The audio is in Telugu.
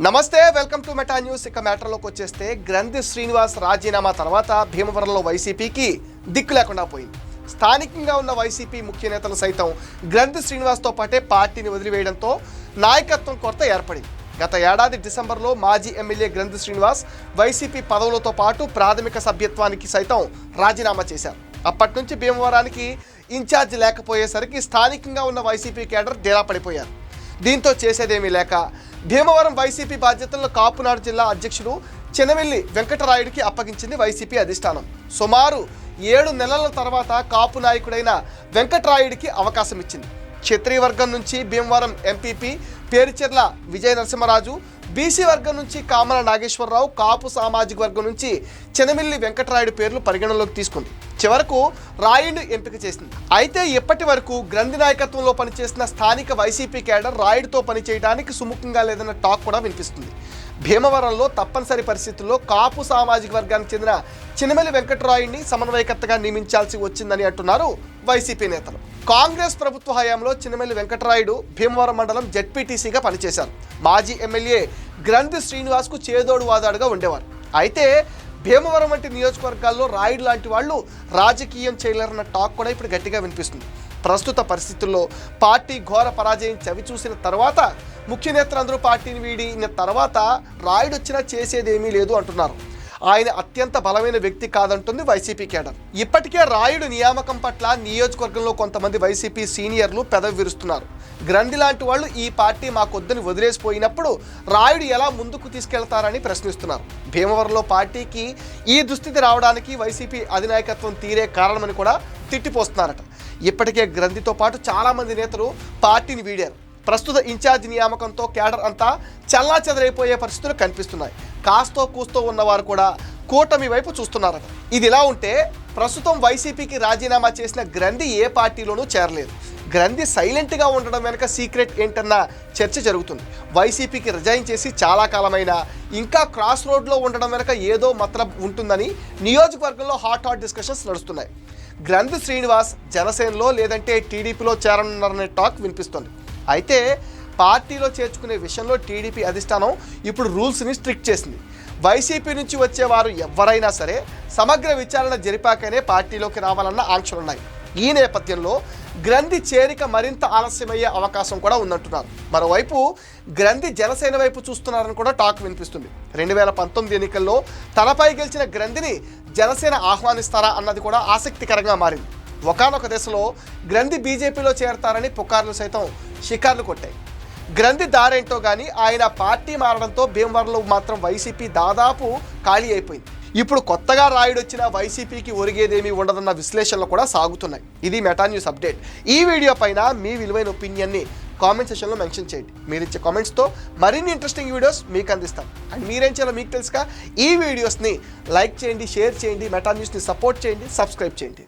నమస్తే, వెల్కమ్ టు మెటా న్యూస్. ఇక మ్యాటర్లోకి వచ్చేస్తే గ్రంథి శ్రీనివాస్ రాజీనామా తర్వాత భీమవరంలో వైసీపీకి దిక్కు లేకుండా పోయింది. స్థానికంగా ఉన్న వైసీపీ ముఖ్య నేతలు సైతం గ్రంథి శ్రీనివాస్తో పాటే పార్టీని వదిలివేయడంతో నాయకత్వం కొరత ఏర్పడింది. గత ఏడాది డిసెంబర్లో మాజీ ఎమ్మెల్యే గ్రంథి శ్రీనివాస్ వైసీపీ పదవులతో పాటు ప్రాథమిక సభ్యత్వానికి సైతం రాజీనామా చేశారు. అప్పటి నుంచి భీమవరానికి ఇన్ఛార్జ్ లేకపోయేసరికి స్థానికంగా ఉన్న వైసీపీ కేడర్ డేలా పడిపోయారు. దీంతో చేసేదేమీ లేక భీమవరం వైసీపీ బాధ్యతలను కాపునాడు జిల్లా అధ్యక్షుడు చినవెల్లి వెంకటరాయుడికి అప్పగించింది వైసీపీ అధిష్టానం. సుమారు 7 నెలల తర్వాత కాపు నాయకుడైన వెంకటరాయుడికి అవకాశం ఇచ్చింది. క్షత్రియ వర్గం నుంచి భీమవరం ఎంపీపీ పేరుచెర్ల విజయ నరసింహరాజు, బీసీ వర్గం నుంచి కామల నాగేశ్వరరావు, కాపు సామాజిక వర్గం నుంచి చినమిల్లి వెంకటరాయుడు పేర్లు పరిగణనలోకి తీసుకుంది. చివరకు రాయుడిని ఎంపిక చేసింది. అయితే ఇప్పటి వరకు గ్రంథి నాయకత్వంలో పనిచేసిన స్థానిక వైసీపీ కేడర్ రాయుడితో పనిచేయడానికి సుముఖంగా లేదన్న టాక్ కూడా వినిపిస్తుంది. భీమవరంలో తప్పనిసరి పరిస్థితుల్లో కాపు సామాజిక వర్గానికి చెందిన చినమిల్లి వెంకటరాయుడిని సమన్వయకర్తగా నియమించాల్సి వచ్చిందని అంటున్నారు వైసీపీ నేతలు. కాంగ్రెస్ ప్రభుత్వ హయాంలో చినమిల్లి వెంకటరాయుడు భీమవరం మండలం జెడ్పీటీసీగా పనిచేశారు. మాజీ ఎమ్మెల్యే గ్రంథి శ్రీనివాస్కు చేదోడు వాదాడుగా ఉండేవారు. అయితే భీమవరం వంటి నియోజకవర్గాల్లో రాయుడు లాంటి వాళ్ళు రాజకీయం చేయలేరన్న టాక్ కూడా ఇప్పుడు గట్టిగా వినిపిస్తుంది. ప్రస్తుత పరిస్థితుల్లో పార్టీ ఘోర పరాజయం చవి చూసిన తర్వాత ముఖ్య నేతలందరూ పార్టీని వీడిన తర్వాత రాయుడు వచ్చినా చేసేదేమీ లేదు అంటున్నారు. ఆయన అత్యంత బలమైన వ్యక్తి కాదంటుంది వైసీపీ కేడర్. ఇప్పటికే రాయుడు నియామకం పట్ల నియోజకవర్గంలో కొంతమంది వైసీపీ సీనియర్లు పెదవి విరుస్తున్నారు. గ్రంథి లాంటి వాళ్ళు ఈ పార్టీ మాకొద్దని వదిలేసిపోయినప్పుడు రాయుడు ఎలా ముందుకు తీసుకెళ్తారని ప్రశ్నిస్తున్నారు. భీమవరంలో పార్టీకి ఈ దుస్థితి రావడానికి వైసీపీ అధినాయకత్వం తీరే కారణమని కూడా తిట్టిపోస్తున్నారట. ఇప్పటికే గ్రంథితో పాటు చాలామంది నేతలు పార్టీని వీడారు. ప్రస్తుత ఇన్ఛార్జ్ నియామకంతో కేడర్ అంతా చల్లాచెదరైపోయే పరిస్థితులు కనిపిస్తున్నాయి. కాస్తో కూస్తో ఉన్నవారు కూడా కూటమి వైపు చూస్తున్నారట. ఇది ఇలా ఉంటే ప్రస్తుతం వైసీపీకి రాజీనామా చేసిన గ్రంథి ఏ పార్టీలోనూ చేరలేదు. గ్రంథి సైలెంట్గా ఉండడం వెనక సీక్రెట్ ఏంటన్న చర్చ జరుగుతుంది. వైసీపీకి రిజైన్ చేసి చాలా కాలమైనా ఇంకా క్రాస్ రోడ్లో ఉండడం వెనక ఏదో మతలబ్ ఉంటుందని నియోజకవర్గంలో హాట్ డిస్కషన్స్ నడుస్తున్నాయి. గ్రంథి శ్రీనివాస్ జనసేనలో లేదంటే టీడీపీలో చేరనున్నారనే టాక్ వినిపిస్తుంది. అయితే పార్టీలో చేర్చుకునే విషయంలో టీడీపీ అధిష్టానం ఇప్పుడు రూల్స్ని స్ట్రిక్ట్ చేసింది. వైసీపీ నుంచి వచ్చేవారు ఎవరైనా సరే సమగ్ర విచారణ జరిపాకనే పార్టీలోకి రావాలన్న ఆంక్షలున్నాయి. ఈ నేపథ్యంలో గ్రంథి చేరిక మరింత ఆలస్యమయ్యే అవకాశం కూడా ఉందంటున్నారు. మరోవైపు గ్రంథి జనసేన వైపు చూస్తున్నారని కూడా టాక్ వినిపిస్తుంది. 2019 ఎన్నికల్లో తనపై గెలిచిన గ్రంథిని జనసేన ఆహ్వానిస్తారా అన్నది కూడా ఆసక్తికరంగా మారింది. ఒకానొక దశలో గ్రంథి బీజేపీలో చేరతారని పుకార్లు సైతం షికార్లు కొట్టాయి. గ్రంథి దారేంటో కానీ ఆయన పార్టీ మారడంతో భీమవరంలో మాత్రం వైసీపీ దాదాపు ఖాళీ అయిపోయింది. ఇప్పుడు కొత్తగా రాయుడు వచ్చిన వైసీపీకి ఒరిగేదేమీ ఉండదన్న విశ్లేషణలు కూడా సాగుతున్నాయి. ఇది మెటా న్యూస్ అప్డేట్. ఈ వీడియో పైన మీ విలువైన ఒపీనియన్ని కామెంట్ సెక్షన్లో మెన్షన్ చేయండి. మీరు ఇచ్చే కామెంట్స్తో మరిన్ని ఇంట్రెస్టింగ్ వీడియోస్ మీకు అందిస్తాం. అండ్ మీరేం చేయాలో మీకు తెలుసుగా ఈ వీడియోస్ని లైక్ చేయండి, షేర్ చేయండి, మెటా న్యూస్ని సపోర్ట్ చేయండి, సబ్స్క్రైబ్ చేయండి.